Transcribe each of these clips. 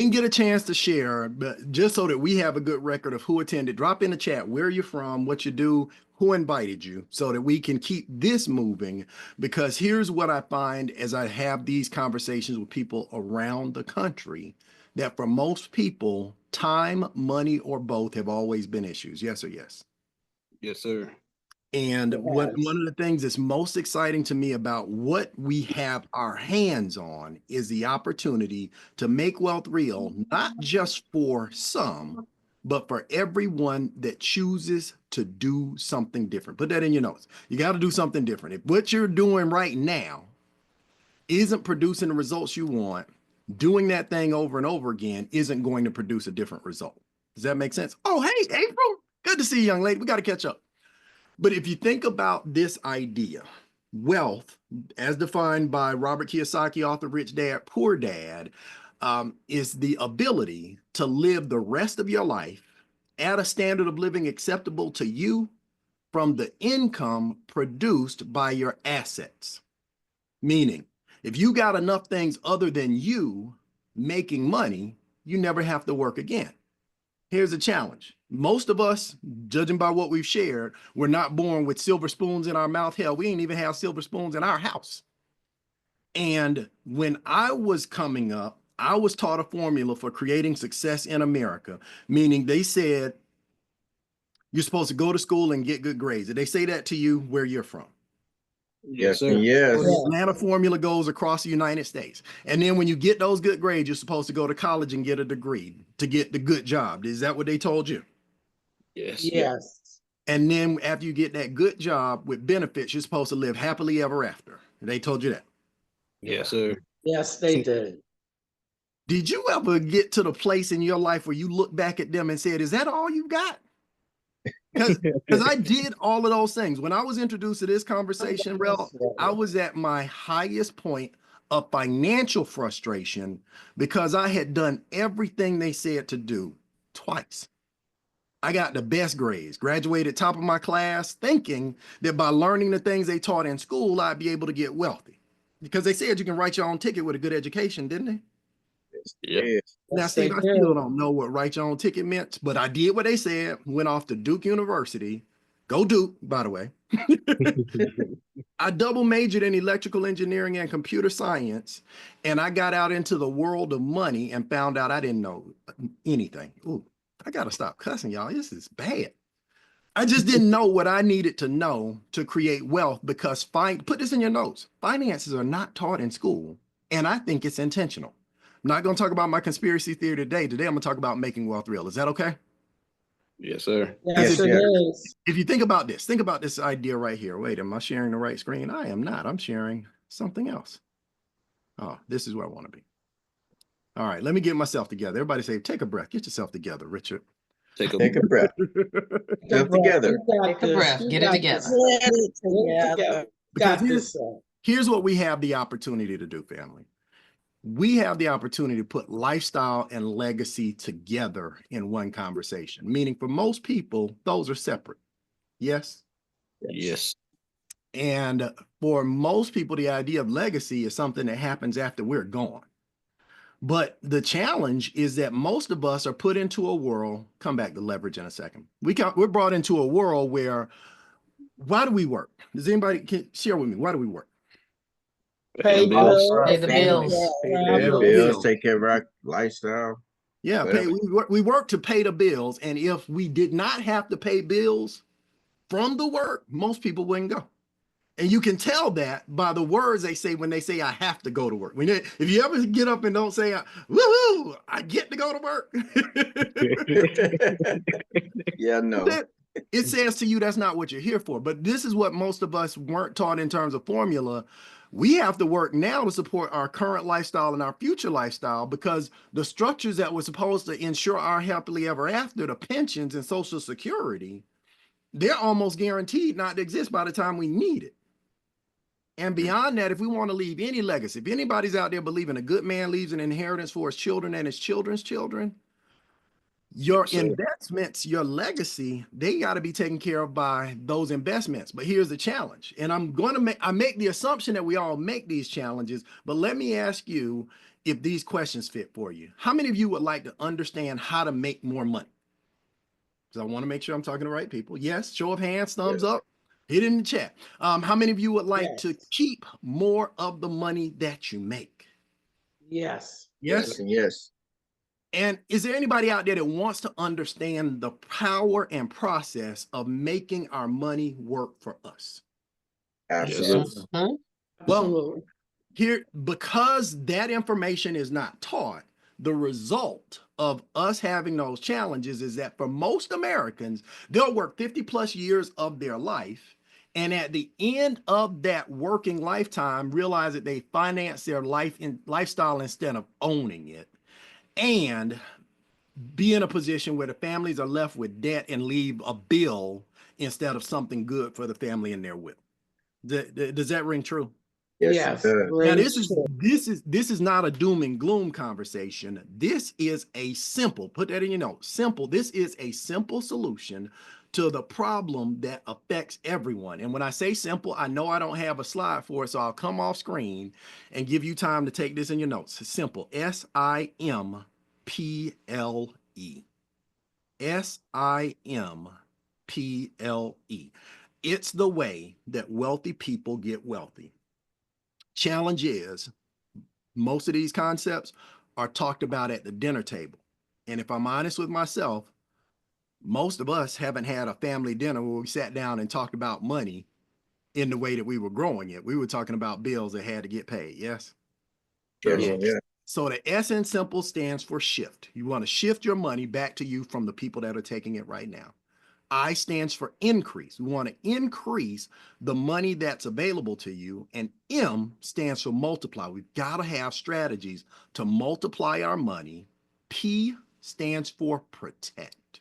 And get a chance to share, but just so that we have a good record of who attended, drop in the chat where you're from, what you do, who invited you, so that we can keep this moving. Because here's what I find as I have these conversations with people around the country, that for most people, time, money, or both have always been issues. Yes or yes? Yes, sir. And one Yes. of the things that's most exciting to me about what we have our hands on is the opportunity to make wealth real, not just for some, but for everyone that chooses to do something different. Put that in your notes. You got to do something different. If what you're doing right now isn't producing the results you want, doing that thing over and over again isn't going to produce a different result. Does that make sense? Oh, hey, April. Good to see you, young lady. We got to catch up. But if you think about this idea, wealth, as defined by Robert Kiyosaki, author of Rich Dad, Poor Dad, is the ability to live the rest of your life at a standard of living acceptable to you from the income produced by your assets. Meaning, if you got enough things other than you making money, you never have to work again. Here's a challenge. Most of us, judging by what we've shared, we're not born with silver spoons in our mouth. Hell, we ain't even have silver spoons in our house. And when I was coming up, I was taught a formula for creating success in America, meaning they said you're supposed to go to school and get good grades. Did they say that to you where you're from? Yes, and sir. yes. The Atlanta formula goes across the United States. And then when you get those good grades, you're supposed to go to college and get a degree to get the good job. Is that what they told you? Yes. Yes. And then after you get that good job with benefits, you're supposed to live happily ever after. They told you that. Yes, sir. Yes, they did. Did you ever get to the place in your life where you look back at them and said, is that all you got? Because I did all of those things. When I was introduced to this conversation, Rel, I was at my highest point of financial frustration because I had done everything they said to do twice. I got the best grades, graduated top of my class, thinking that by learning the things they taught in school, I'd be able to get wealthy. Because they said you can write your own ticket with a good education, didn't they? Yeah. Now, Yes, Steve, they I did. still don't know what write your own ticket meant, but I did what they said, went off to Duke University. Go Duke, by the way. I double majored in electrical engineering and computer science, and I got out into the world of money and found out I didn't know anything. Ooh, I got to stop cussing, y'all. This is bad. I just didn't know what I needed to know to create wealth because put this in your notes. Finances are not taught in school, and I think it's intentional. I'm not going to talk about my conspiracy theory today. Today, I'm going to talk about making wealth real. Is that okay? Yes, sir. Yes, it is. If you think about this idea right here. Wait, am I sharing the right screen? I am not. I'm sharing something else. Oh, this is where I want to be. All right, let me get myself together. Everybody say, take a breath. Get yourself together, Richard. Take a breath. Self together. Take a breath. Get it together. Get it together. Because Got this. here's what we have the opportunity to do, family. We have the opportunity to put lifestyle and legacy together in one conversation, meaning for most people, those are separate. Yes? Yes. And for most people, the idea of legacy is something that happens after we're gone. But the challenge is that most of us are put into a world, come back to leverage in a second. We're brought into a world where, why do we work? Does anybody share with me? Why do we work? Pay bills. Pay the bills. Pay bills, take care of our lifestyle. Yeah, we work to pay the bills. And if we did not have to pay bills from the work, most people wouldn't go. And you can tell that by the words they say when they say, I have to go to work. If you ever get up and don't say, woohoo, I get to go to work. Yeah, no. It says to you, that's not what you're here for. But this is what most of us weren't taught in terms of formula. We have to work now to support our current lifestyle and our future lifestyle because the structures that were supposed to ensure our happily ever after, the pensions and Social Security, they're almost guaranteed not to exist by the time we need it. And beyond that, if we want to leave any legacy, if anybody's out there believing a good man leaves an inheritance for his children and his children's children, your investments, your legacy, they got to be taken care of by those investments. But here's the challenge. And I make the assumption that we all make these challenges, but let me ask you, if these questions fit for you. How many of you would like to understand how to make more money? Because I want to make sure I'm talking to the right people. Yes, show of hands, thumbs Yes. up, hit it in the chat. How many of you would like to Yes. keep more of the money that you make? Yes. Yes. And yes. And is there anybody out there that wants to understand the power and process of making our money work for us? Absolutely. Mhm. Well, Absolutely. here, because that information is not taught, the result of us having those challenges is that for most Americans, they'll work 50 plus years of their life. And at the end of that working lifetime, realize that they finance their lifestyle instead of owning it, and be in a position where the families are left with debt and leave a bill instead of something good for the family in their will. Does that ring true? Yes. Yes. Now Rings this is not a doom and gloom conversation. This is a simple, put that in your notes, simple. This is a simple solution to the problem that affects everyone. And when I say simple, I know I don't have a slide for it, so I'll come off screen and give you time to take this in your notes. It's simple. SIMPLE. SIMPLE. It's the way that wealthy people get wealthy. Challenge is most of these concepts are talked about at the dinner table. And if I'm honest with myself, most of us haven't had a family dinner where we sat down and talked about money in the way that we were growing it. We were talking about bills that had to get paid. Yes. Yes. Yes. Yeah. So the S in simple stands for shift. You want to shift your money back to you from the people that are taking it right now. I stands for increase. We want to increase the money that's available to you. And M stands for multiply. We've got to have strategies to multiply our money. P stands for protect.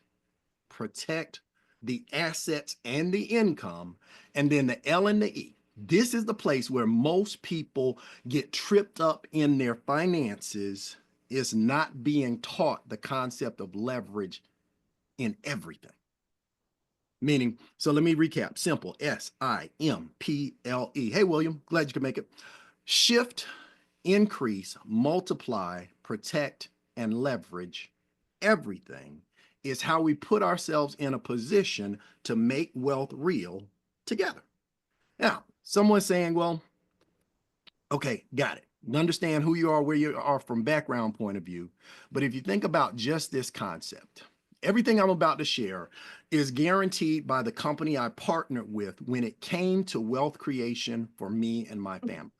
Protect the assets and the income. And then the L and the E. This is the place where most people get tripped up in their finances, is not being taught the concept of leverage in everything. Meaning, so let me recap. Simple. SIMPLE. Hey, William, glad you could make it. Shift, increase, multiply, protect, and leverage everything is how we put ourselves in a position to make wealth real together. Now, someone's saying, well, okay, got it. Understand who you are, where you are from background point of view. But if you think about just this concept, everything I'm about to share is guaranteed by the company I partnered with when it came to wealth creation for me and my family.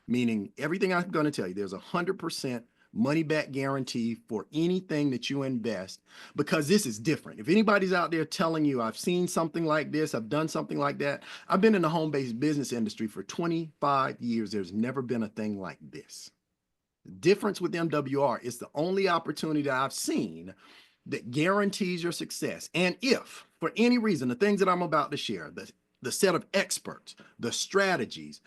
Meaning everything I'm going to tell you, there's 100% money back guarantee for anything that you invest, because this is different. If anybody's out there telling you, I've seen something like this, I've done something like that. I've been in the home-based business industry for 25 years. There's never been a thing like this. The difference with MWR is the only opportunity that I've seen that guarantees your success. And if for any reason, the things that I'm about to share, the set of experts, the strategies,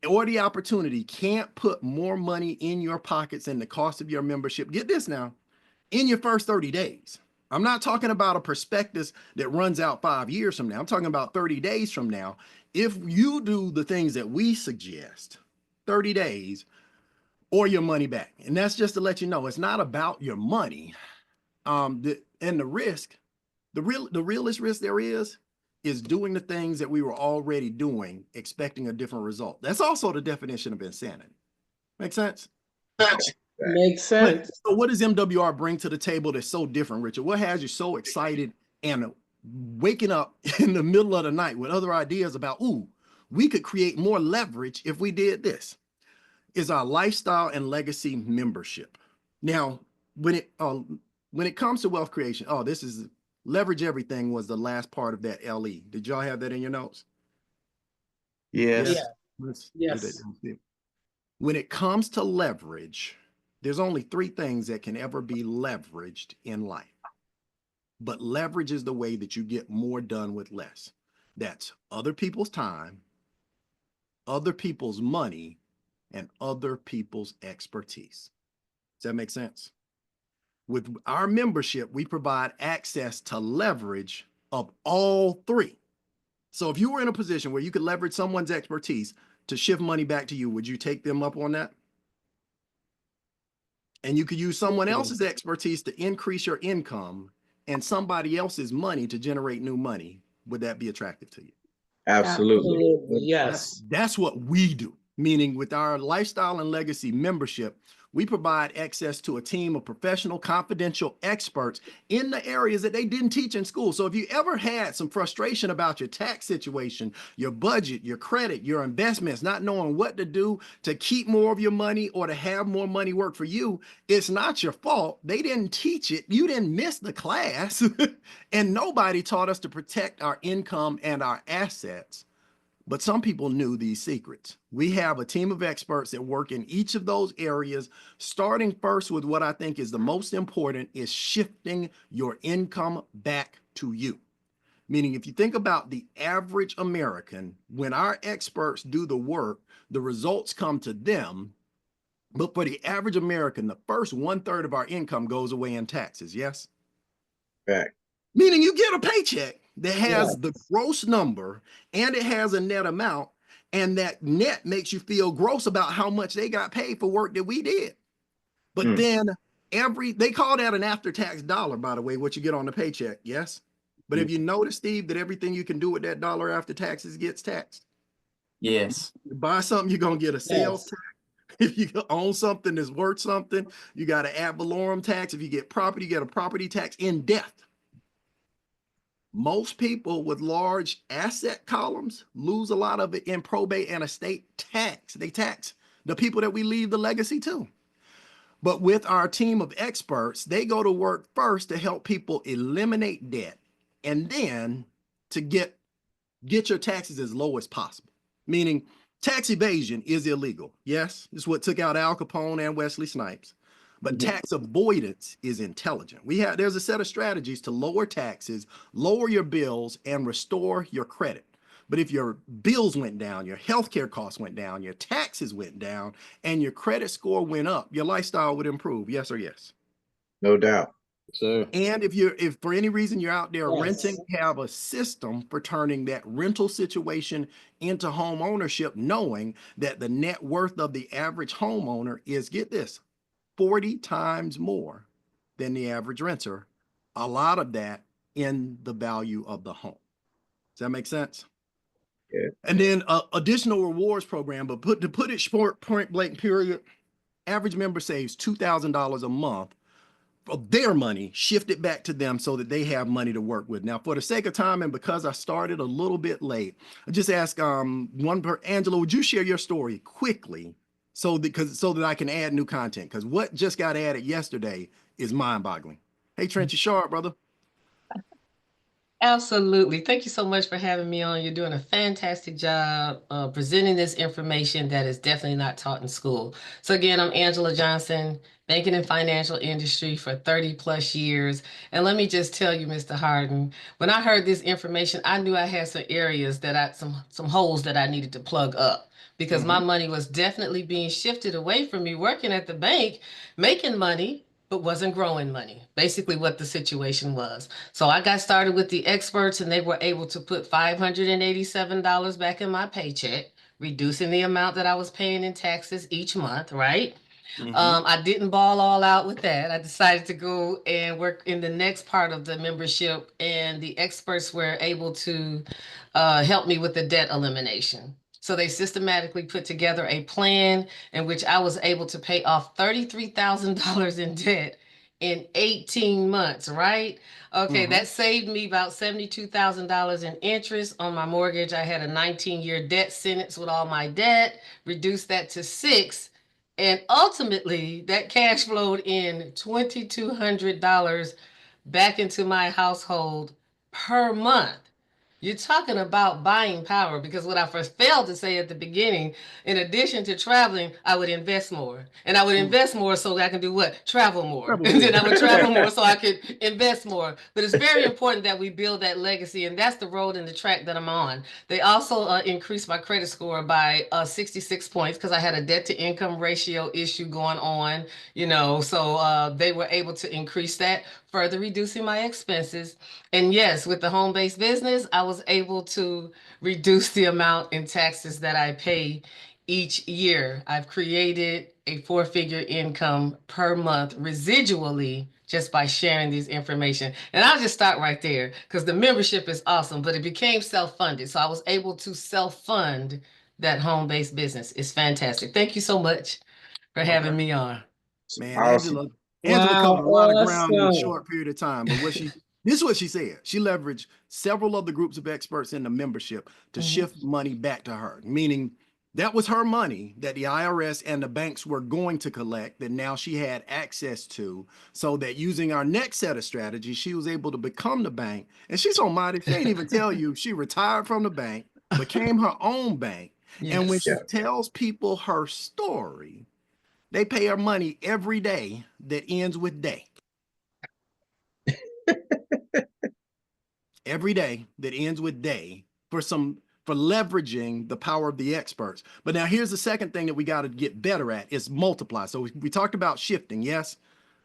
or the opportunity can't put more money in your pockets than the cost of your membership, get this now, in your first 30 days. I'm not talking about a prospectus that runs out 5 years from now. I'm talking about 30 days from now. If you do the things that we suggest, 30 days or your money back. And that's just to let you know, it's not about your money. And the risk, the realest risk there is doing the things that we were already doing, expecting a different result. That's also the definition of insanity. Make sense? makes sense. So what does MWR bring to the table that's so different, Richard? What has you so excited and waking up in the middle of the night with other ideas about, ooh, we could create more leverage if we did this? Is our lifestyle and legacy membership. Now, when it comes to wealth creation, this is leverage everything was the last part of that LE. Did y'all have that in your notes? Yes. Yes. When it comes to leverage, there's only 3 things that can ever be leveraged in life. But leverage is the way that you get more done with less. That's other people's time, other people's money, and other people's expertise. Does that make sense? With our membership, we provide access to leverage of all 3. So if you were in a position where you could leverage someone's expertise to shift money back to you, would you take them up on that? And you could use someone else's expertise to increase your income and somebody else's money to generate new money. Would that be attractive to you? Absolutely. Yes. That's what we do. Meaning with our Lifestyle and Legacy membership, we provide access to a team of professional, confidential experts in the areas that they didn't teach in school. So if you ever had some frustration about your tax situation, your budget, your credit, your investments, not knowing what to do to keep more of your money or to have more money work for you, it's not your fault. They didn't teach it. You didn't miss the class. And nobody taught us to protect our income and our assets. But some people knew these secrets. We have a team of experts that work in each of those areas, starting first with what I think is the most important is shifting your income back to you. Meaning, if you think about the average American, when our experts do the work, the results come to them. But for the average American, the first 1/3 of our income goes away in taxes. Yes? Right. Meaning you get a paycheck that has the gross number and it has a net amount, and that net makes you feel gross about how much they got paid for work that we did. But then they call that an after-tax dollar, by the way, what you get on the paycheck. Yes. But have you noticed, Steve, that everything you can do with that dollar after taxes gets taxed? Yes. You buy something, you're going to get a sales tax. If you own something that's worth something, you got an ad valorem tax. If you get property, you get a property tax in death. Most people with large asset columns lose a lot of it in probate and estate tax. They tax the people that we leave the legacy to. But with our team of experts, they go to work first to help people eliminate debt and then to get your taxes as low as possible. Meaning tax evasion is illegal. Yes, it's what took out Al Capone and Wesley Snipes. But tax avoidance is intelligent. There's a set of strategies to lower taxes, lower your bills, and restore your credit. But if your bills went down, your healthcare costs went down, your taxes went down, and your credit score went up, your lifestyle would improve. Yes or yes? No doubt. So, and if for any reason you're out there renting, have a system for turning that rental situation into home ownership, knowing that the net worth of the average homeowner is, get this, 40 times more than the average renter. A lot of that in the value of the home. Does that make sense? Yeah. And then additional rewards program, but to put it short, point blank period, average member saves $2,000 a month of their money, shifted back to them so that they have money to work with. Now, for the sake of time, and because I started a little bit late, I just ask Angela, would you share your story quickly so that I can add new content? Because what just got added yesterday is mind-boggling. Hey, Trent, you sharp, brother. Absolutely. Thank you so much for having me on. You're doing a fantastic job presenting this information that is definitely not taught in school. So again, I'm Angela Johnson, banking and financial industry for 30 plus years. And let me just tell you, Mr. Harden, when I heard this information, I knew I had some areas that some holes that I needed to plug up, because my money was definitely being shifted away from me working at the bank, making money, but wasn't growing money, basically what the situation was. So I got started with the experts, and they were able to put $587 back in my paycheck, reducing the amount that I was paying in taxes each month, right? I didn't ball all out with that. I decided to go and work in the next part of the membership, and the experts were able to help me with the debt elimination. So they systematically put together a plan in which I was able to pay off $33,000 in debt in 18 months, right? Okay, that saved me about $72,000 in interest on my mortgage. I had a 19-year debt sentence with all my debt, reduced that to 6. And ultimately, that cash flowed in $2,200 back into my household per month. You're talking about buying power, because what I first failed to say at the beginning, in addition to traveling, I would invest more. And I would invest more so that I can do what? Travel more. And then I would travel more so I could invest more. But it's very important that we build that legacy, and that's the road and the track that I'm on. They also increased my credit score by 66 points because I had a debt to income ratio issue going on, so they were able to increase that, further reducing my expenses. And yes, with the home-based business, I was able to reduce the amount in taxes that I pay each year. I've created a 4-figure income per month residually just by sharing these information. And I'll just start right there because the membership is awesome, but it became self-funded. So I was able to self-fund that home-based business. It's fantastic. Thank you so much for having me on. Man, Awesome. Angela Wow, covered a lot of ground in a awesome. short period of time. But this is what she said. She leveraged several of the groups of experts in the membership to shift money back to her, meaning that was her money that the IRS and the banks were going to collect that now she had access to, so that using our next set of strategies, she was able to become the bank. And she's so mighty, she ain't even tell you she retired from the bank, became her own bank. Yes. And when she tells people her story, they pay her money every day that ends with day. Every day that ends with day for leveraging the power of the experts. But now here's the second thing that we got to get better at is multiply. So we talked about shifting. Yes.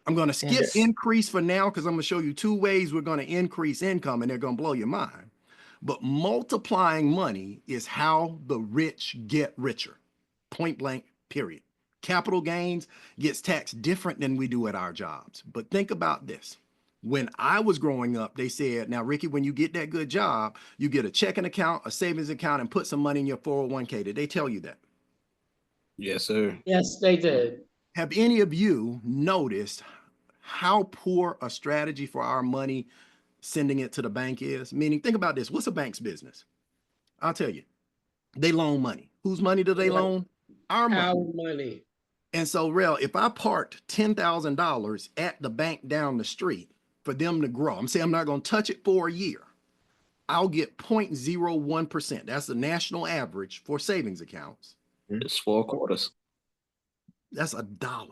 I'm going to skip increase for now because I'm going to show you 2 ways we're going to increase income and they're going to blow your mind. But multiplying money is how the rich get richer. Point blank, period. Capital gains gets taxed different than we do at our jobs. But think about this. When I was growing up, they said, now, Ricky, when you get that good job, you get a checking account, a savings account, and put some money in your 401k. Did they tell you that? Yes, sir. Yes, they did. Have any of you noticed how poor a strategy for our money sending it to the bank is? Meaning, think about this. What's a bank's business? I'll tell you. They loan money. Whose money do they loan? Our money. Our money. And so, Rel, if I parked $10,000 at the bank down the street for them to grow, I'm saying I'm not going to touch it for a year, I'll get 0.01%. That's the national average for savings accounts. It's 4 quarters. That's $1.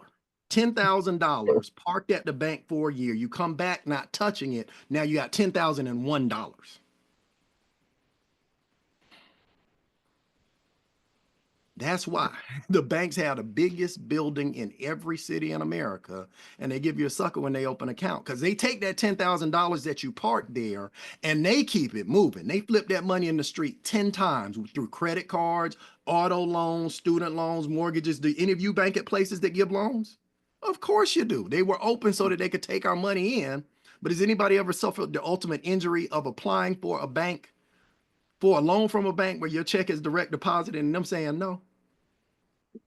$10,000 parked at the bank for a year. You come back not touching it. Now you got $10,001. That's why the banks have the biggest building in every city in America, and they give you a sucker when they open an account because they take that $10,000 that you parked there and they keep it moving. They flip that money in the street 10 times through credit cards, auto loans, student loans, mortgages. Do any of you bank at places that give loans? Of course you do. They were open so that they could take our money in. But has anybody ever suffered the ultimate injury of applying for a bank, for a loan from a bank where your check is direct deposited and them saying no?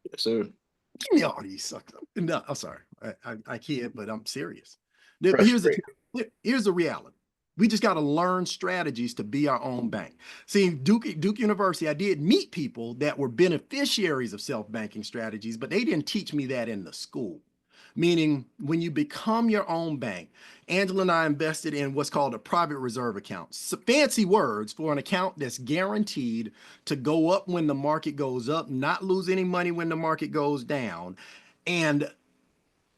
Yes, sir. Give me all these suckers. No, I'm sorry. I can't, but I'm serious. Here's the reality. We just got to learn strategies to be our own bank. See, Duke University, I did meet people that were beneficiaries of self-banking strategies, but they didn't teach me that in the school. Meaning when you become your own bank, Angela and I invested in what's called a private reserve account. So fancy words for an account that's guaranteed to go up when the market goes up, not lose any money when the market goes down. And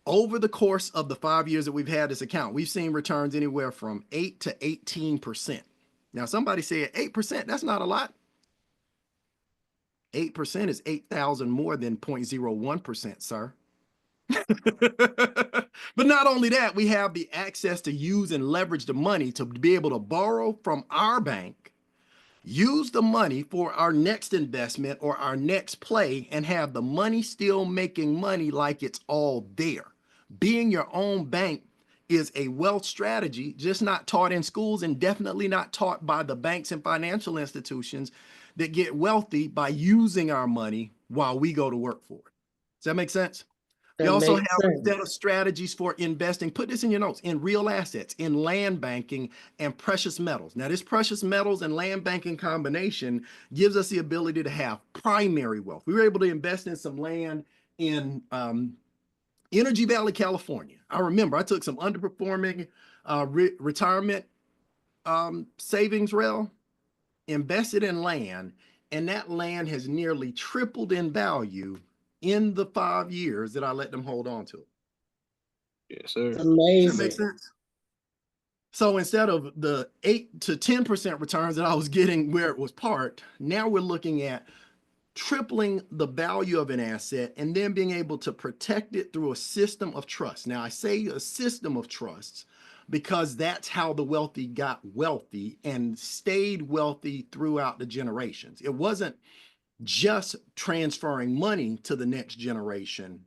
over the course of the 5 years that we've had this account, we've seen returns anywhere from 8 to 18%. Now, somebody said 8%, that's not a lot. 8% is 8,000 more than 0.01%, sir. But not only that, we have the access to use and leverage the money to be able to borrow from our bank, use the money for our next investment or our next play, and have the money still making money like it's all there. Being your own bank is a wealth strategy, just not taught in schools and definitely not taught by the banks and financial institutions that get wealthy by using our money while we go to work for it. Does that make sense? We also have a set of strategies for investing. Put this in your notes: in real assets, in land banking, and precious metals. Now, this precious metals and land banking combination gives us the ability to have primary wealth. We were able to invest in some land in Energy Valley, California. I remember I took some underperforming retirement savings, invested in land, and that land has nearly tripled in value in the 5 years that I let them hold on to it. Yes, sir. Amazing. Does that make sense? So instead of the 8 to 10% returns that I was getting where it was parked, now we're looking at tripling the value of an asset and then being able to protect it through a system of trust. Now, I say a system of trusts because that's how the wealthy got wealthy and stayed wealthy throughout the generations. It wasn't just transferring money to the next generation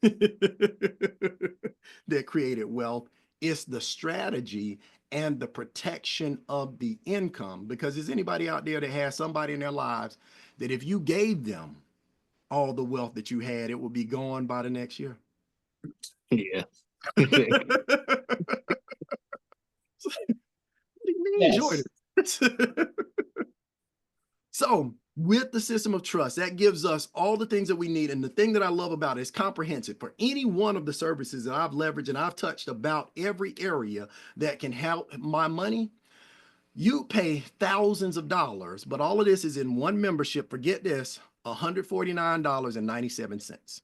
that created wealth. It's the strategy and the protection of the income. Because is anybody out there that has somebody in their lives that if you gave them all the wealth that you had, it would be gone by the next year? Yeah. What do you mean, Yes. Jordan? So with the system of trust, that gives us all the things that we need. And the thing that I love about it is comprehensive for any one of the services that I've leveraged, and I've touched about every area that can help my money. You pay thousands of dollars, but all of this is in one membership. Forget this, $149.97.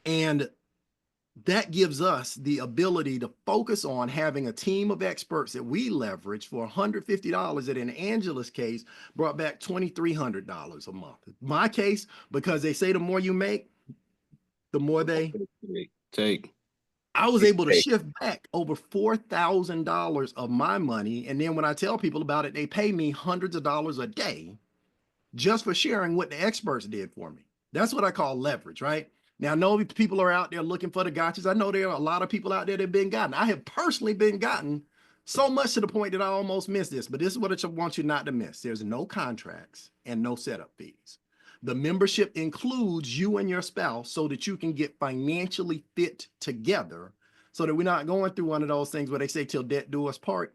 And that gives us the ability to focus on having a team of experts that we leverage for $150 that in Angela's case brought back $2,300 a month. My case, because they say the more you make, the more they take. I was able to shift back over $4,000 of my money. And then when I tell people about it, they pay me hundreds of dollars a day just for sharing what the experts did for me. That's what I call leverage, right? Now, I know people are out there looking for the gotchas. I know there are a lot of people out there that have been gotten. I have personally been gotten so much to the point that I almost missed this, but this is what I want you not to miss. There's no contracts and no setup fees. The membership includes you and your spouse so that you can get financially fit together so that we're not going through one of those things where they say till death do us part.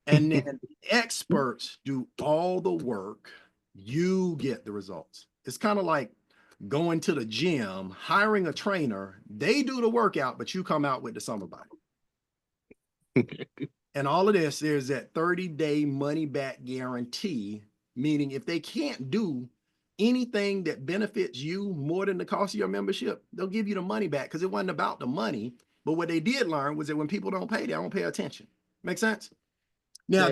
And then the experts do all the work. You get the results. It's kind of like going to the gym, hiring a trainer. They do the workout, but you come out with the summer body. And all of this, there's that 30-day money back guarantee, meaning if they can't do anything that benefits you more than the cost of your membership, they'll give you the money back because it wasn't about the money. But what they did learn was that when people don't pay, they don't pay attention. Make sense? Now,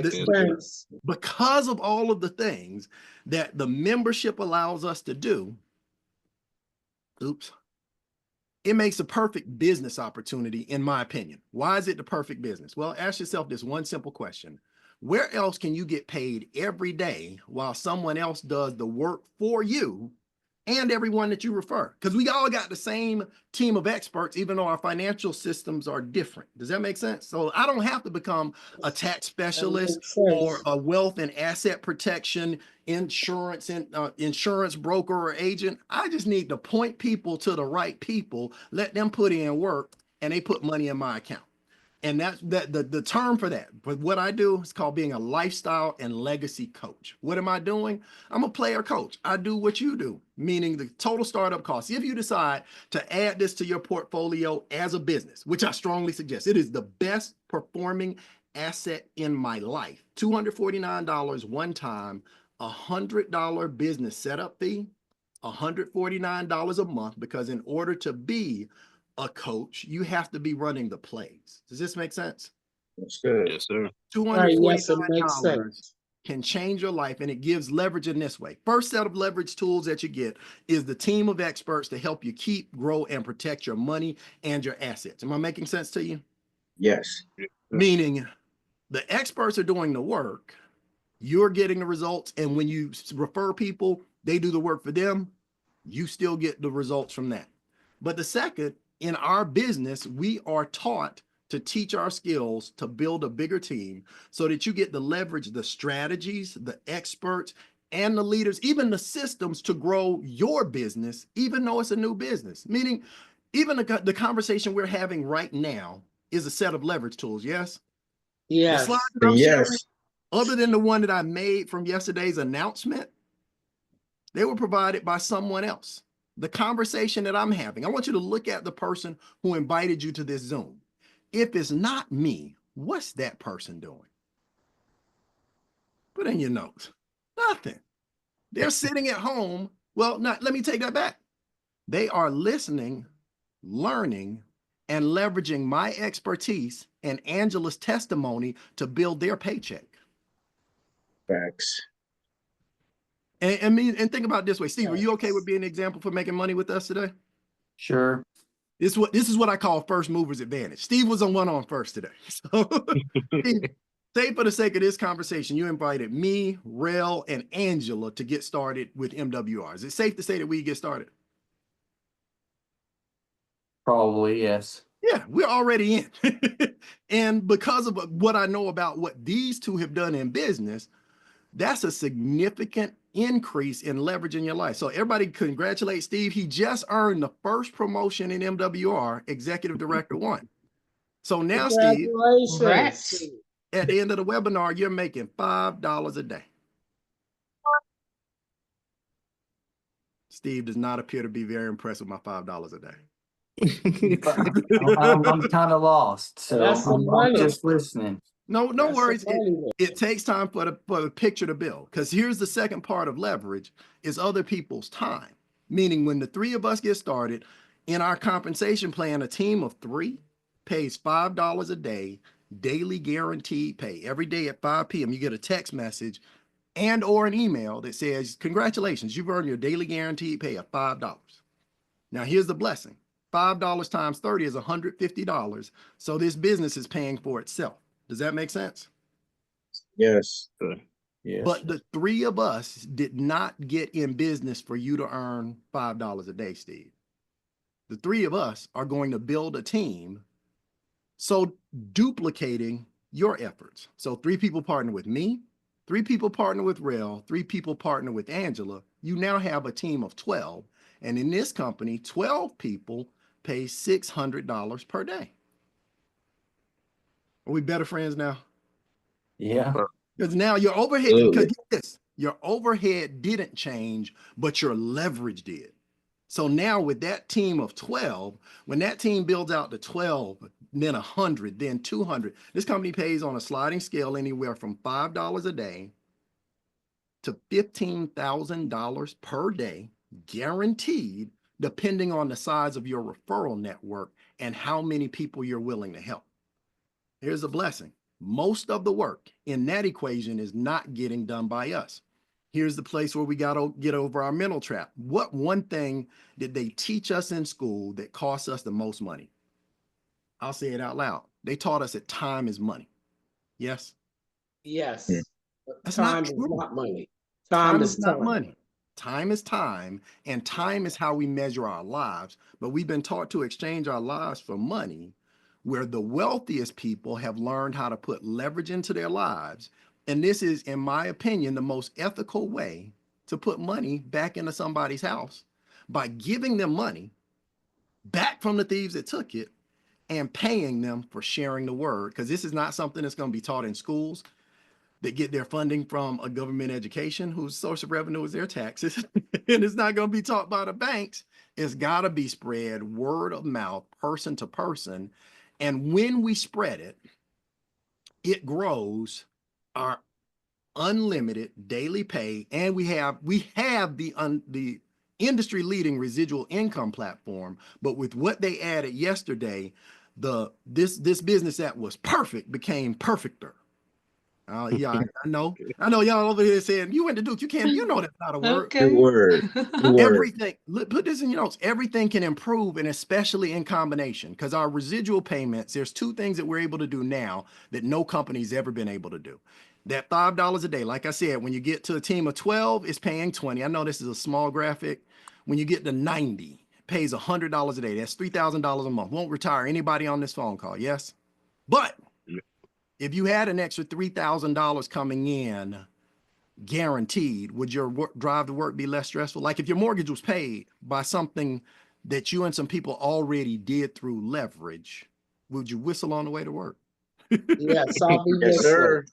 because of all of the things that the membership allows us to do, it makes a perfect business opportunity, in my opinion. Why is it the perfect business? Well, ask yourself this one simple question. Where else can you get paid every day while someone else does the work for you and everyone that you refer? Because we all got the same team of experts, even though our financial systems are different. Does that make sense? So I don't have to become a tax specialist or a wealth and asset protection insurance and insurance broker or agent. I just need to point people to the right people, let them put in work, and they put money in my account. And that's the term for that. But what I do is called being a lifestyle and legacy coach. What am I doing? I'm a player coach. I do what you do, meaning the total startup cost. If you decide to add this to your portfolio as a business, which I strongly suggest, it is the best performing asset in my life. $249 one time, $100 business setup fee, $149 a month, because in order to be a coach, you have to be running the plays. Does this make sense? That's good. Yes, sir. $249 can change your life, and it gives leverage in this way. First set of leverage tools that you get is the team of experts to help you keep, grow, and protect your money and your assets. Am I making sense to you? Yes. Meaning the experts are doing the work, you're getting the results, and when you refer people, they do the work for them, you still get the results from that. But the second, in our business, we are taught to teach our skills to build a bigger team so that you get to leverage the strategies, the experts, and the leaders, even the systems to grow your business, even though it's a new business. Meaning, even the conversation we're having right now is a set of leverage tools, yes? Yes. The slides that I'm sharing, other than the one that I made from yesterday's announcement, they were provided by someone else. The conversation that I'm having, I want you to look at the person who invited you to this Zoom. If it's not me, what's that person doing? Put in your notes. Nothing. They're sitting at home. Well, let me take that back. They are listening, learning, and leveraging my expertise and Angela's testimony to build their paycheck. Facts. And think about it this way. Steve, are you okay with being an example for making money with us today? Sure. This is what I call first mover's advantage. Steve was on first today. So Say for the sake of this conversation, you invited me, Rel, and Angela to get started with MWR. Is it safe to say that we get started? Probably, yes. Yeah, we're already in. And because of what I know about what these two have done in business, that's a significant increase in leverage in your life. So everybody congratulate Steve. He just earned the first promotion in MWR, Executive Director 1. So now, Steve, Congratulations. at the end of the webinar, you're making $5 a day. Steve does not appear to be very impressed with my $5 a day. I'm kind of lost, so That's I'm just listening. No That's worries. the money there. It takes time for the picture to build. Because here's the second part of leverage is other people's time. Meaning when the three of us get started, in our compensation plan, a team of 3 pays $5 a day, daily guaranteed pay. Every day at 5 p.m. you get a text message and or an email that says, congratulations, you've earned your daily guaranteed pay of $5. Now here's the blessing. $5 times 30 is $150. So this business is paying for itself. Does that make sense? Yes. Yes. But the 3 of us did not get in business for you to earn $5 a day, Steve. The 3 of us are going to build a team, so duplicating your efforts. So 3 people partner with me, 3 people partner with Rel, 3 people partner with Angela. You now have a team of 12. And in this company, 12 people pay $600 per day. Are we better friends now? Yeah. Because now your overhead, Absolutely. because this, your overhead didn't change, but your leverage did. So now with that team of 12, when that team builds out to 12, then 100, then 200, this company pays on a sliding scale anywhere from $5 a day to $15,000 per day, guaranteed, depending on the size of your referral network and how many people you're willing to help. Here's a blessing. Most of the work in that equation is not getting done by us. Here's the place where we got to get over our mental trap. What one thing did they teach us in school that costs us the most money? I'll say it out loud. They taught us that time is money. Yes? Yes. That's Time not is true. not money. Time is not money. Time is time, and time is how we measure our lives. But we've been taught to exchange our lives for money, where the wealthiest people have learned how to put leverage into their lives. And this is, in my opinion, the most ethical way to put money back into somebody's house by giving them money back from the thieves that took it and paying them for sharing the word. Because this is not something that's going to be taught in schools that get their funding from a government education whose source of revenue is their taxes. And it's not going to be taught by the banks. It's got to be spread word of mouth, person to person. And when we spread it, it grows our unlimited daily pay, and we have the industry leading residual income platform. But with what they added yesterday, this business that was perfect became perfecter. Yeah, I know y'all over here saying you went to Duke, you know that's not a word. Okay. Good word. Good word. Everything, put this in your notes, everything can improve, and especially in combination, because our residual payments, there's 2 things that we're able to do now that no company's ever been able to do. That $5 a day, like I said, when you get to a team of 12, it's paying 20. I know this is a small graphic. When you get to 90, it pays $100 a day. That's $3,000 a month. Won't retire anybody on this phone call, yes? But if you had an extra $3,000 coming in guaranteed, would your drive to work be less stressful? Like if your mortgage was paid by something that you and some people already did through leverage, would you whistle on the way to work? Yes, I'll be Yes, sir.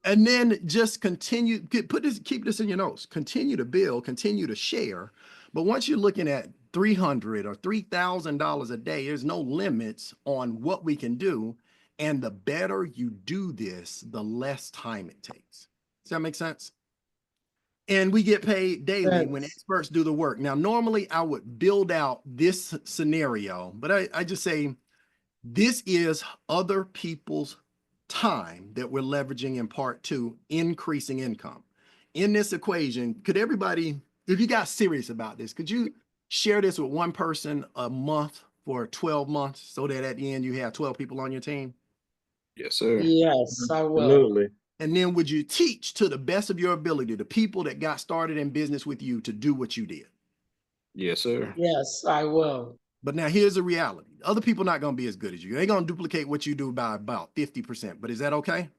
And then just continue, keep this in your notes, continue to build, continue to share. But once you're looking at $300 or $3,000 a day, there's no limits on what we can do. And the better you do this, the less time it takes. Does that make sense? And we get paid daily when experts do the work. Now, normally I would build out this scenario, but I just say, this is other people's time that we're leveraging in part 2, increasing income. In this equation, could everybody, if you got serious about this, could you share this with one person a month for 12 months so that at the end you have 12 people on your team? Yes, sir. Yes, I will. Absolutely. And then would you teach to the best of your ability the people that got started in business with you to do what you did? Yes, sir. Yes, I will. But now here's the reality. Other people not going to be as good as you. They're going to duplicate what you do by about 50%. But is that okay?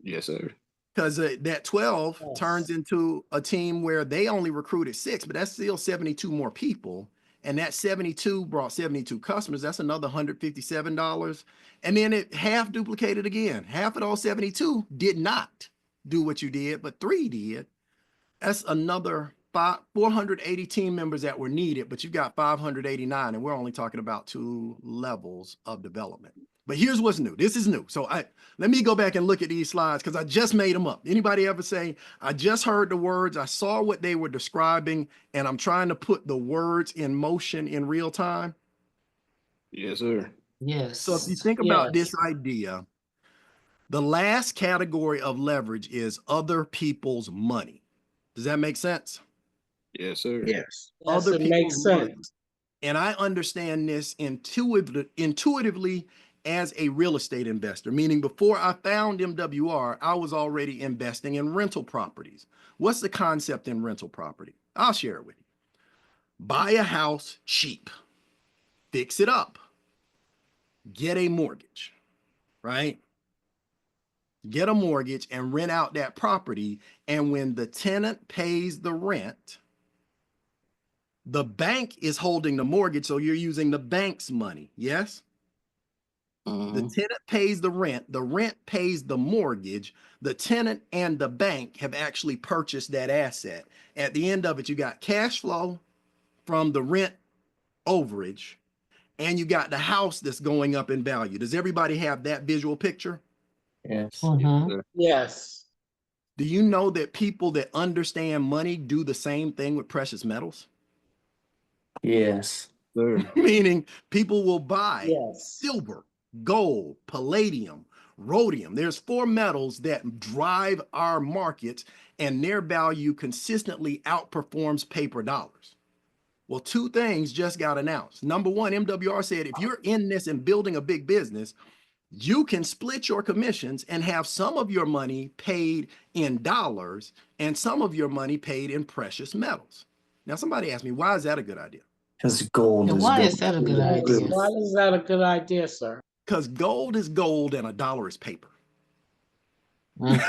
Yes, sir. Because that 12 Yes. turns into a team where they only recruited 6, but that's still 72 more people. And that 72 brought 72 customers. That's another $157. And then it half duplicated again. Half of those 72 did not do what you did, but 3 did. That's another 480 team members that were needed, but you've got 589, and we're only talking about 2 levels of development. But here's what's new. This is new. So let me go back and look at these slides because I just made them up. Anybody ever say, I just heard the words, I saw what they were describing, and I'm trying to put the words in motion in real time? Yes, sir. Yes. So if you think about Yes. this idea, the last category of leverage is other people's money. Does that make sense? Yes, sir. Yes. Yes, Other it makes people's money. sense. And I understand this intuitively as a real estate investor, meaning before I found MWR, I was already investing in rental properties. What's the concept in rental property? I'll share it with you. Buy a house cheap, fix it up, get a mortgage, right? Get a mortgage and rent out that property. And when the tenant pays the rent, the bank is holding the mortgage, so you're using the bank's money, yes? The Mhm. tenant pays the rent pays the mortgage, the tenant and the bank have actually purchased that asset. At the end of it, you got cash flow from the rent overage, and you got the house that's going up in value. Does everybody have that visual picture? Yes. Mhm. Yes. Do you know that people that understand money do the same thing with precious metals? Yes. Sir. Meaning people will buy Yes. silver, gold, palladium, rhodium. There's 4 metals that drive our markets, and their value consistently outperforms paper dollars. Well, 2 things just got announced. Number one, MWR said, if you're in this and building a big business, you can split your commissions and have some of your money paid in dollars and some of your money paid in precious metals. Now, somebody asked me, why is that a good idea? Because gold And is why gold. is that a good Yes. idea? Why is that a good idea, sir? Because gold is gold and a dollar is paper. Mm.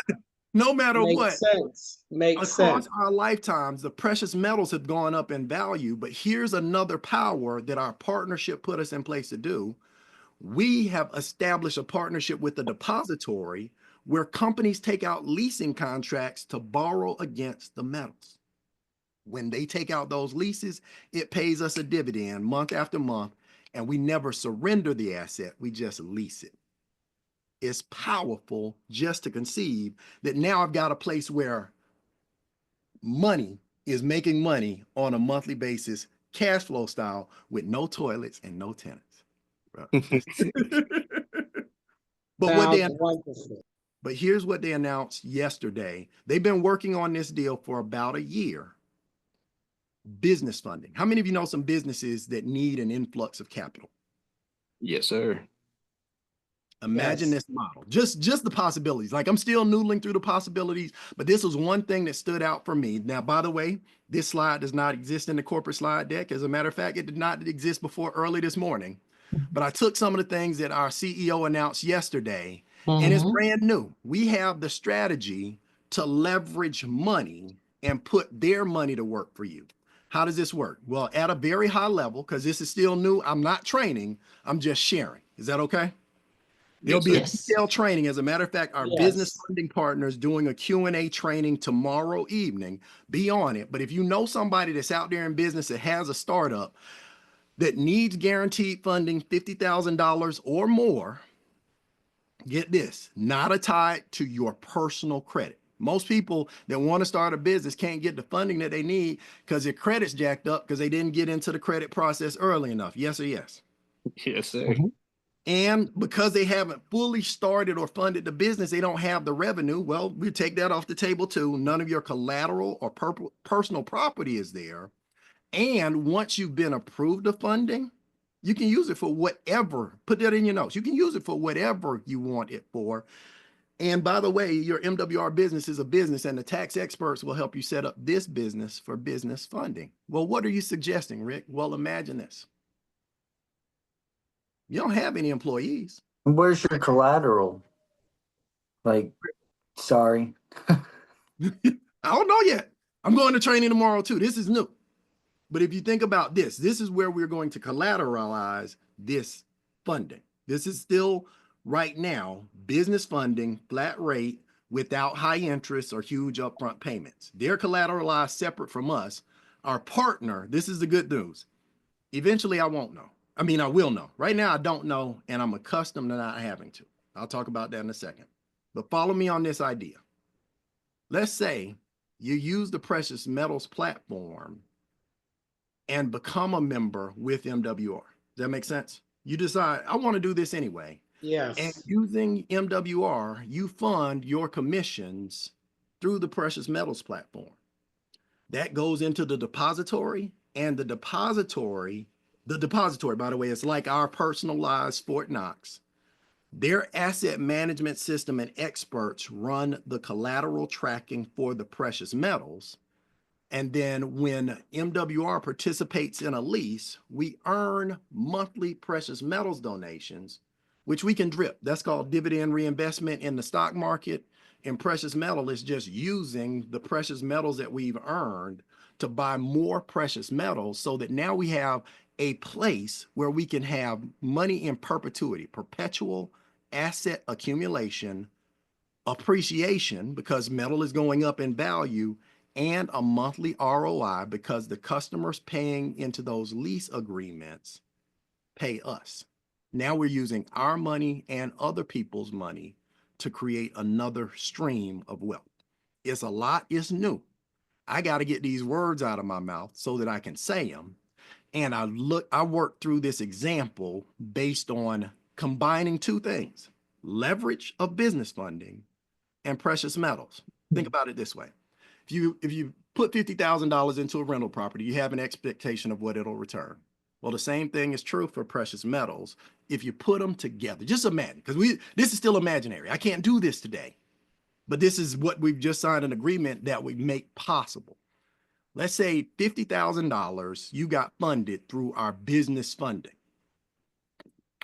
No matter what, Makes sense. Makes across sense. our lifetimes, the precious metals have gone up in value. But here's another power that our partnership put us in place to do. We have established a partnership with the depository where companies take out leasing contracts to borrow against the metals. When they take out those leases, it pays us a dividend month after month, and we never surrender the asset, we just lease it. It's powerful just to conceive that now I've got a place where money is making money on a monthly basis, cash flow style, with no toilets and no tenants. But what they Sounds wonderful. But here's what they announced yesterday. They've been working on this deal for about a year. Business funding. How many of you know some businesses that need an influx of capital? Yes, sir. Imagine Yes. this model. Just the possibilities. Like I'm still noodling through the possibilities, but this was one thing that stood out for me. Now, by the way, this slide does not exist in the corporate slide deck. As a matter of fact, it did not exist before early this morning. But I took some of the things that our CEO announced yesterday, and it's Mhm. brand new. We have the strategy to leverage money and put their money to work for you. How does this work? Well, at a very high level, because this is still new, I'm not training, I'm just sharing. Is that okay? There'll Yes, be a sir. Yes. detailed training. As a matter of fact, our Yes. business funding partners doing a Q&A training tomorrow evening. Be on it. But if you know somebody that's out there in business that has a startup that needs guaranteed funding, $50,000 or more, get this, not a tie to your personal credit. Most people that want to start a business can't get the funding that they need because their credit's jacked up because they didn't get into the credit process early enough. Yes or yes? Yes, sir. Mhm. And because they haven't fully started or funded the business, they don't have the revenue. Well, we take that off the table too. None of your collateral or personal property is there. And once you've been approved of funding, You can use it for whatever. Put that in your notes. You can use it for whatever you want it for. And by the way, your MWR business is a business, and the tax experts will help you set up this business for business funding. Well, what are you suggesting, Rick? Well, imagine this. You don't have any employees. Where's your collateral? Like, sorry. I don't know yet. I'm going to training tomorrow too. This is new. But if you think about this, this is where we're going to collateralize this funding. This is still right now business funding, flat rate, without high interest or huge upfront payments. They're collateralized separate from us. Our partner, this is the good news. Eventually I won't know. I mean, I will know. Right now I don't know, and I'm accustomed to not having to. I'll talk about that in a second. But follow me on this idea. Let's say you use the Precious Metals platform and become a member with MWR. Does that make sense? You decide, I want to do this anyway. Yes. And using MWR, you fund your commissions through the Precious Metals platform. That goes into the depository, and the depository, by the way, is like our personalized Fort Knox. Their asset management system and experts run the collateral tracking for the precious metals. And then when MWR participates in a lease, we earn monthly precious metals donations, which we can drip. That's called dividend reinvestment in the stock market. And precious metal is just using the precious metals that we've earned to buy more precious metals, so that now we have a place where we can have money in perpetuity, perpetual asset accumulation, appreciation because metal is going up in value, and a monthly ROI because the customers paying into those lease agreements pay us. Now we're using our money and other people's money to create another stream of wealth. It's a lot, it's new. I got to get these words out of my mouth so that I can say them. And I worked through this example based on combining two things: leverage of business funding and precious metals. Think about it this way. If you put $50,000 into a rental property, you have an expectation of what it'll return. Well, the same thing is true for precious metals. If you put them together, just imagine, because this is still imaginary. I can't do this today, but this is what we've just signed an agreement that we make possible. Let's say $50,000 you got funded through our business funding.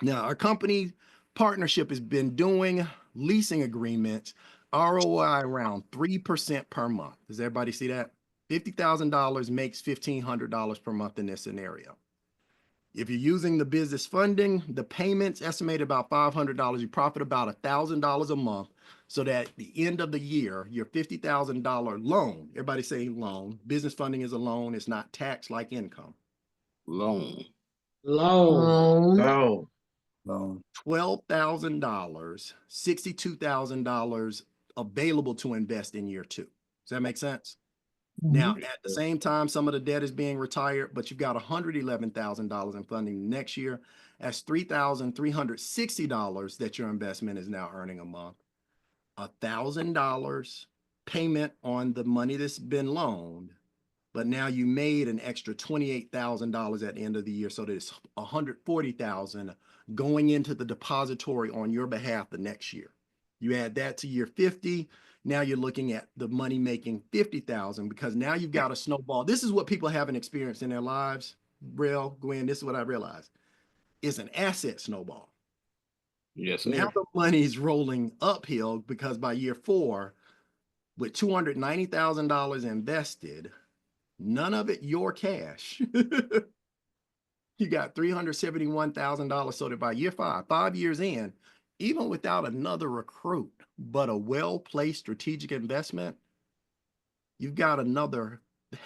Now, our company partnership has been doing leasing agreements, ROI around 3% per month. Does everybody see that? $50,000 makes $1,500 per month in this scenario. If you're using the business funding, the payments estimated about $500, you profit about $1,000 a month, so that at the end of the year, your $50,000 loan, everybody say loan, business funding is a loan, it's not taxed like income. Loan. Loan. Oh, Loan. $12,000, $62,000 available to invest in year 2. Does that make sense? Now, at the same time, some of the debt is being retired, but you've got $111,000 in funding next year. That's $3,360 that your investment is now earning a month. $1,000 payment on the money that's been loaned, but now you made an extra $28,000 at the end of the year, so that it's $140,000 going into the depository on your behalf the next year. You add that to year 50. Now you're looking at the money making $50,000, because now you've got a snowball. This is what people haven't experienced in their lives. Real, Gwen, this is what I realized. It's an asset snowball. Yes, sir. Now the money's rolling uphill, because by year 4, with $290,000 invested, none of it your cash. You got $371,000, so that by year 5 years in, even without another recruit, but a well-placed strategic investment, you've got another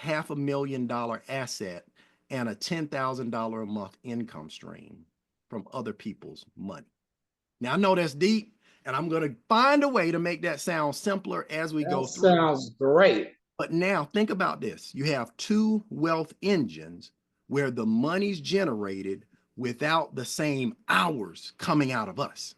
$500,000 asset and a $10,000 a month income stream from other people's money. Now, I know that's deep, and I'm going to find a way to make that sound simpler as we go That through. sounds great. But now think about this. You have 2 wealth engines where the money's generated without the same hours coming out of us.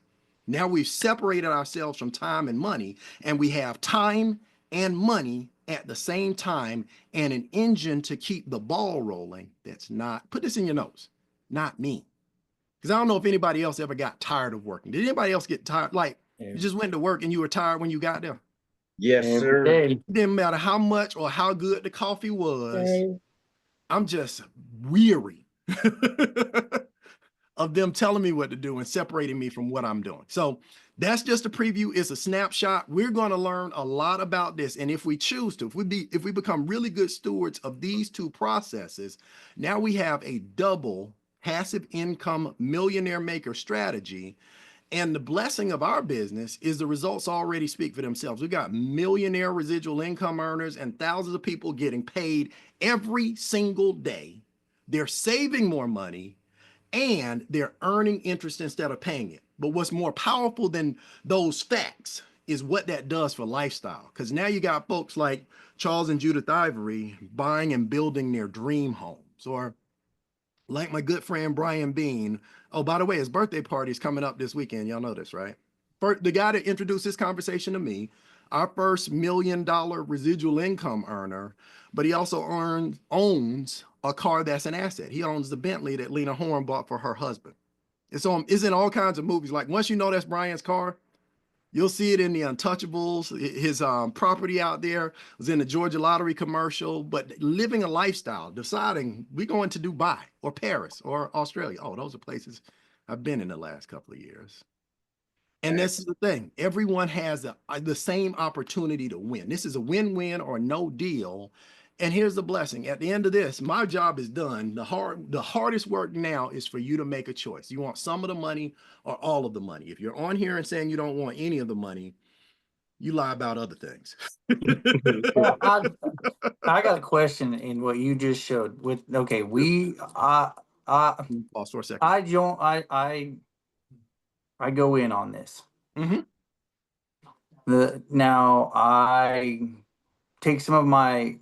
Now we've separated ourselves from time and money, and we have time and money at the same time, and an engine to keep the ball rolling that's not, put this in your notes, not me. Because I don't know if anybody else ever got tired of working. Did anybody else get tired? Like you just went to work and you were tired when you got there? Yes, Every sir. day. It didn't matter how much or how good the coffee was. Okay. I'm just weary of them telling me what to do and separating me from what I'm doing. So that's just a preview. It's a snapshot. We're going to learn a lot about this. And if we choose to, if we become really good stewards of these two processes, now we have a double passive income millionaire maker strategy. And the blessing of our business is the results already speak for themselves. We got millionaire residual income earners and thousands of people getting paid every single day. They're saving more money and they're earning interest instead of paying it. But what's more powerful than those facts is what that does for lifestyle. Because now you got folks like Charles and Judith Ivory buying and building their dream homes, or like my good friend Brian Bean. Oh, by the way, his birthday party is coming up this weekend. Y'all know this, right? The guy that introduced this conversation to me, our first $1 million residual income earner, but he also owns a car that's an asset. He owns the Bentley that Lena Horne bought for her husband. It's in all kinds of movies. Like once you know that's Brian's car, you'll see it in the Untouchables. His property out there was in the Georgia Lottery commercial. But living a lifestyle, deciding we're going to Dubai or Paris or Australia. Oh, those are places I've been in the last couple of years. And this is the thing. Everyone has the same opportunity to win. This is a win-win or no deal. And here's the blessing. At the end of this, my job is done. The hardest work now is for you to make a choice. You want some of the money or all of the money. If you're on here and saying you don't want any of the money, you lie about other things. Well, I got a question in what you just showed. Pause for a second. I go in on this. Mm-hmm. Now I take some of my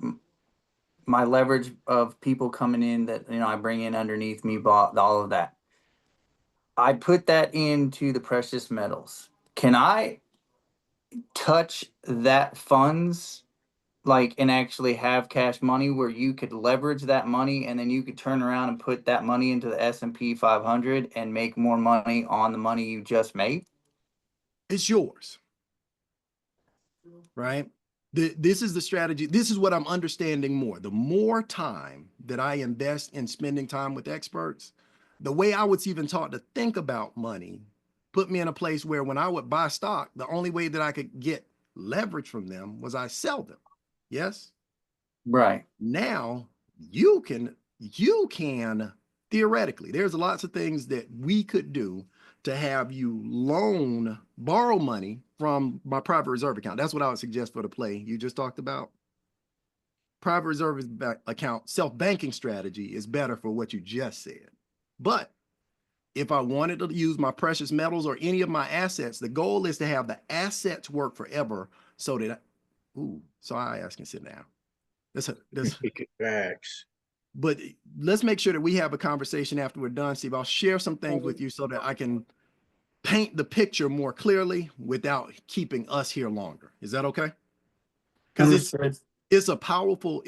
leverage of people coming in that I bring in underneath me, bought all of that. I put that into the precious metals. Can I touch that funds and actually have cash money where you could leverage that money and then you could turn around and put that money into the S&P 500 and make more money on the money you just made? It's yours, right? This is the strategy. This is what I'm understanding more. The more time that I invest in spending time with experts, the way I was even taught to think about money put me in a place where when I would buy stock, the only way that I could get leverage from them was I sell them. Yes? Right. Now you can theoretically, there's lots of things that we could do to have you borrow money from my private reserve account. That's what I would suggest for the play you just talked about. Private reserve account self-banking strategy is better for what you just said. But if I wanted to use my precious metals or any of my assets, the goal is to have the assets work forever so that, so I ask and sit down. Facts. But let's make sure that we have a conversation after we're done, Steve. I'll share some things with you so that I can paint the picture more clearly without keeping us here longer. Is that okay? Because it's a powerful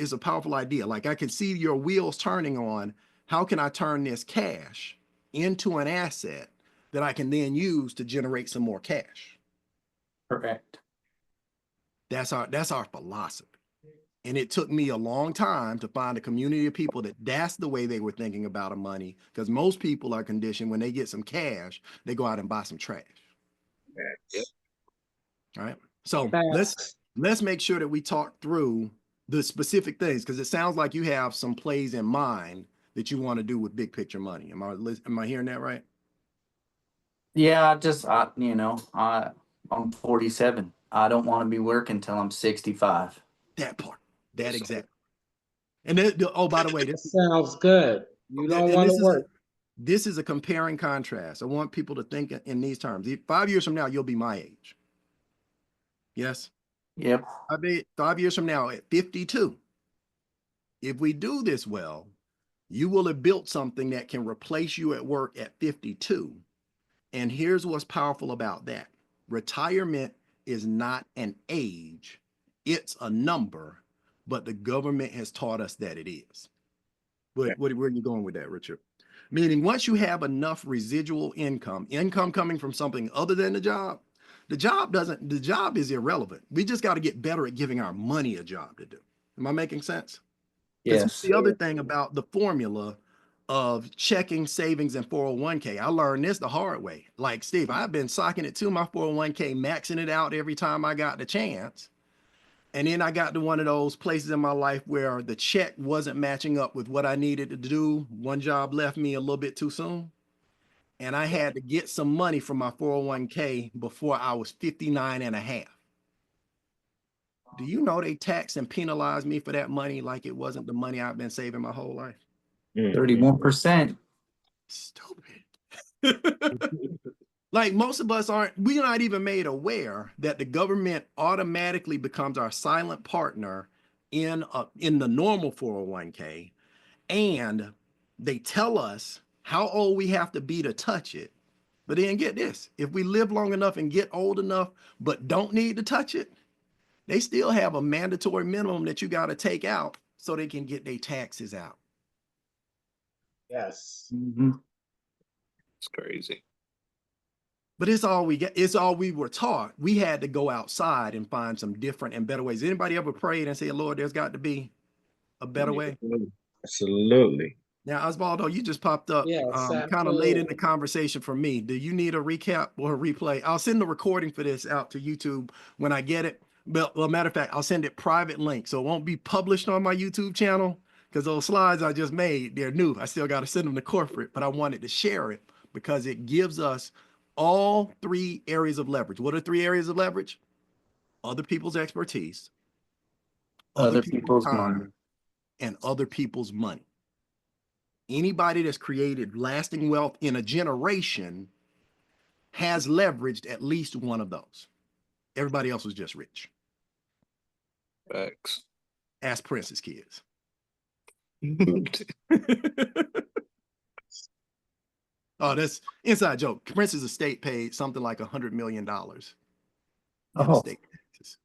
idea. Like I can see your wheels turning on. How can I turn this cash into an asset that I can then use to generate some more cash? Correct. That's our philosophy. And it took me a long time to find a community of people that's the way they were thinking about a money, because most people are conditioned when they get some cash, they go out and buy some trash. Facts. All right. So let's make sure that we talk through the specific things, because it sounds like you have some plays in mind that you want to do with big picture money. Am I hearing that right? Yeah, I'm 47. I don't want to be working till I'm 65. That part. That exactly. And then, by the way, this sounds good. You don't want to work. This is a compare and contrast. I want people to think in these terms. 5 years from now, you'll be my age. Yes? Yep. 5 years from now, at 52, if we do this well, you will have built something that can replace you at work at 52. And here's what's powerful about that. Retirement is not an age. It's a number, but the government has taught us that it is. But where are you going with that, Richard? Meaning once you have enough residual income coming from something other than the job is irrelevant. We just got to get better at giving our money a job to do. Am I making sense? Yes. The other thing about the formula of checking, savings, and 401k, I learned this the hard way. Like Steve, I've been socking it to my 401k, maxing it out every time I got the chance. And then I got to one of those places in my life where the check wasn't matching up with what I needed to do. One job left me a little bit too soon. And I had to get some money from my 401k before I was 59 and a half. Do you know they tax and penalize me for that money like it wasn't the money I've been saving my whole life? 31%. Stupid. Like most of us we're not even made aware that the government automatically becomes our silent partner in the normal 401k. And they tell us how old we have to be to touch it. But then get this, if we live long enough and get old enough, but don't need to touch it, they still have a mandatory minimum that you got to take out so they can get their taxes out. Yes. It's crazy. But it's all we get. It's all we were taught. We had to go outside and find some different and better ways. Anybody ever prayed and said, Lord, there's got to be a better way? Absolutely. Now, Osvaldo, you just popped up Yes, kind of late in the absolutely. conversation for me. Do you need a recap or a replay? I'll send the recording for this out to YouTube when I get it. But well, matter of fact, I'll send it private link. So it won't be published on my YouTube channel because those slides I just made, they're new. I still got to send them to corporate, but I wanted to share it because it gives us all three areas of leverage. What are three areas of leverage? Other people's expertise, Other people's time, money. and other people's money. Anybody that's created lasting wealth in a generation has leveraged at least one of those. Everybody else was just rich. Facts. Ask Prince's kids. Oh, that's inside joke. Prince's estate paid something like $100 million in estate taxes.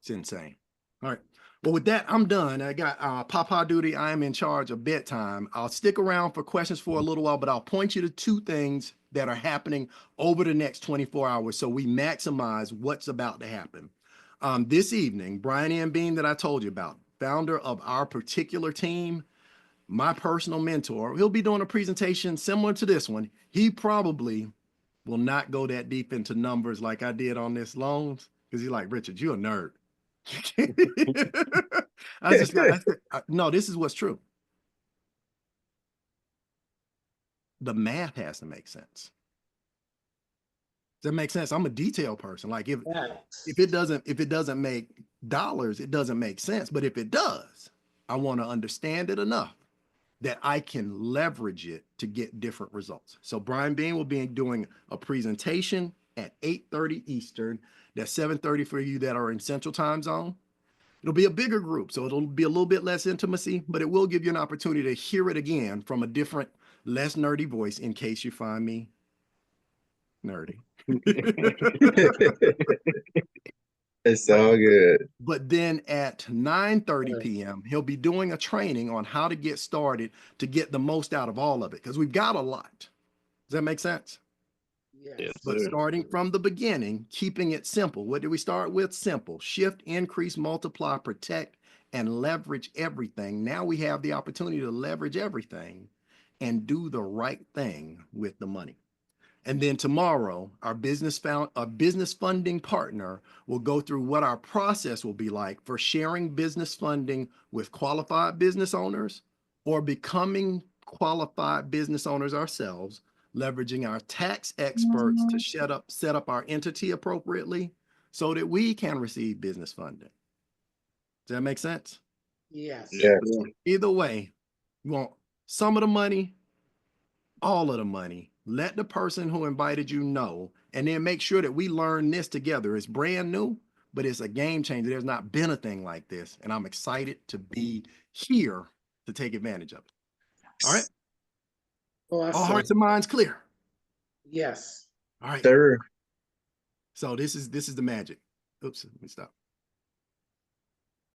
It's insane. All right. Well, with that, I'm done. I got Papa duty. I am in charge of bedtime. I'll stick around for questions for a little while, but I'll point you to two things that are happening over the next 24 hours so we maximize what's about to happen. This evening, Brian M. Bean that I told you about, founder of our particular team, my personal mentor, he'll be doing a presentation similar to this one. He probably will not go that deep into numbers like I did on this loans because he's like, Richard, you're a nerd. No, this is what's true. The math has to make sense. Does that make sense? I'm a detail person. Like if it doesn't make dollars, it doesn't make sense. But if it does, I want to understand it enough that I can leverage it to get different results. So Brian Bean will be doing a presentation at 8:30 Eastern. That's 7:30 for you that are in Central Time Zone. It'll be a bigger group, so it'll be a little bit less intimacy, but it will give you an opportunity to hear it again from a different, less nerdy voice in case you find me nerdy. It's all good. But then at 9:30 p.m., he'll be doing a training on how to get started to get the most out of all of it, because we've got a lot. Does that make sense? Yes. But starting from the beginning, keeping it simple. What did we start with? Simple. Shift, increase, multiply, protect, and leverage everything. Now we have the opportunity to leverage everything and do the right thing with the money. And then tomorrow, our business funding partner will go through what our process will be like for sharing business funding with qualified business owners or becoming qualified business owners ourselves, leveraging our tax experts to set up our entity appropriately so that we can receive business funding. Does that make sense? Yes. Yes. Either way, you want some of the money, all of the money. Let the person who invited you know, and then make sure that we learn this together. It's brand new, but it's a game changer. There's not been a thing like this, and I'm excited to be here to take advantage of it. All right. All hearts and minds clear. Yes. All right. Sir. So this is the magic. Oops, let me stop.